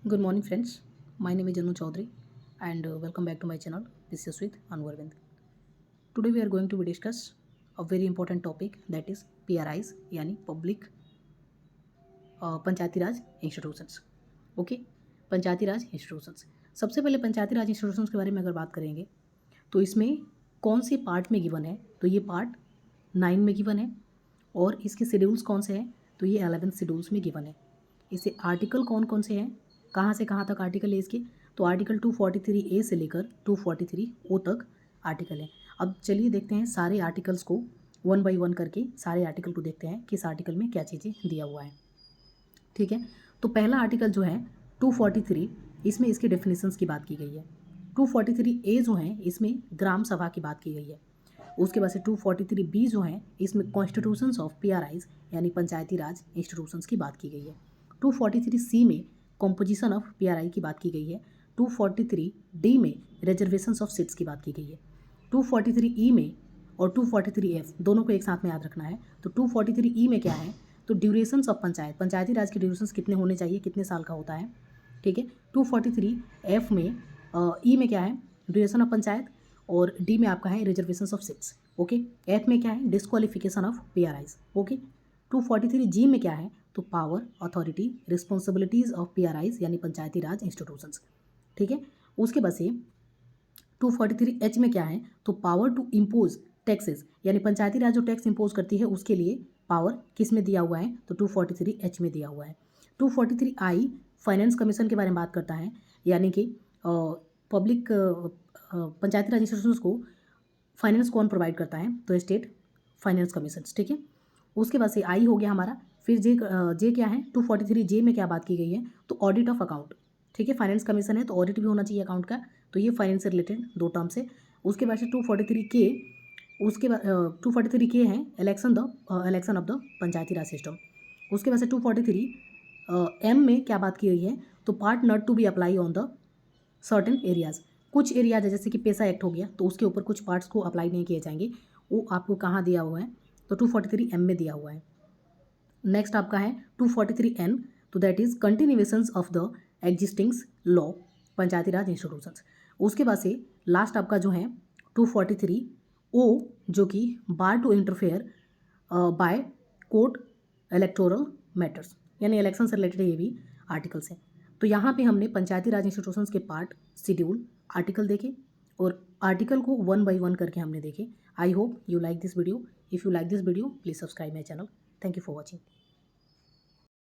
Good morning, friends. My name is Janu Chaudhary, and welcome back to my channel. This is with Anwarvind. Today we are going to discuss a very important topic, that is PRIs, यानी Public पंचायती Raj institutions. Okay, पंचायती Raj institutions. सबसे पहले पंचायती Raj institutions के बारे में अगर बात करेंगे तो इसमें कौन से पार्ट में गिवन है, तो ये पार्ट 9 में गिवन है. और इसके शेड्यूल्स कौन से हैं, तो ये 11 शेड्यूल्स में गिवन है. इसे आर्टिकल कौन कौन से हैं, कहाँ से कहाँ तक आर्टिकल है इसके, तो आर्टिकल 243A से लेकर 243O तक आर्टिकल है. अब चलिए देखते हैं सारे आर्टिकल्स को वन बाय वन करके, सारे आर्टिकल को देखते हैं किस आर्टिकल में क्या चीज़ें दिया हुआ है. ठीक है, तो पहला आर्टिकल जो है 243, इसमें इसके डेफिनेशंस की बात की गई है. 243A जो है इसमें ग्राम सभा की बात की गई है. उसके बाद से 243B जो है इसमें कॉन्स्टिट्यूशंस ऑफ PRIs यानी पंचायती राज इंस्टीट्यूशंस की बात की गई है. 243C में कॉम्पोजिशन ऑफ PRI की बात की गई है. 243D में रिजर्वेशंस ऑफ सीट्स की बात की गई है. 243E में और 243F दोनों को एक साथ में याद रखना है. तो 243E में क्या है, तो ड्यूरेशंस ऑफ पंचायती राज के ड्यूरेशंस कितने होने चाहिए, कितने साल का होता है. ठीक है, 243F में ई में क्या है, ड्यूरेशन ऑफ पंचायत, और डी में आपका है reservations of seats. Okay, F में क्या है, disqualification of PRIs. Okay, 243G में क्या है, तो power, authority, responsibilities of PRIs यानी पंचायती राज इंस्टीट्यूशंस. ठीक है, उसके बाद से 243H में क्या है, तो पावर टू इम्पोज टैक्सेस यानी पंचायती राज जो टैक्स इम्पोज करती है उसके लिए पावर किस में दिया हुआ है, तो 243H में दिया हुआ है. 243I फाइनेंस कमीशन के बारे में बात करता है, यानी कि पब्लिक पंचायती राज इंस्टीट्यूशंस को फाइनेंस कौन प्रोवाइड करता है, तो स्टेट फाइनेंस कमीशन. ठीक है, उसके बाद से आई हो गया हमारा. फिर जे क्या है, 243J में क्या बात की गई है, तो ऑडिट ऑफ अकाउंट. ठीक है, फाइनेंस कमीशन है तो ऑडिट भी होना चाहिए अकाउंट का, तो ये फाइनेंस से रिलेटेड दो टर्म से. उसके बाद से 243K, उसके बाद 243K है election of the Panchayati Raj system. उसके बाद से 243M में क्या बात की गई है, तो part not to be apply on the certain areas. कुछ एरियाज है जैसे कि पैसा एक्ट हो गया तो उसके ऊपर कुछ पार्ट्स को अप्लाई नहीं किए जाएंगे, वो आपको कहाँ दिया हुआ है, तो 243M में दिया हुआ है. नेक्स्ट आपका है 243N, तो that is continuations of the existings law Panchayati Raj institutions. उसके बाद से लास्ट आपका जो है 243O, जो कि bar to interfere by court electoral matters, यानी इलेक्शन से रिलेटेड ये भी आर्टिकल्स हैं. तो यहाँ पे हमने पंचायती राज इंस्टीट्यूशंस के पार्ट, शेड्यूल, आर्टिकल देखे और आर्टिकल को वन बाय वन करके हमने देखे. I hope you like this video. If you like this video please subscribe my channel. Thank you for watching.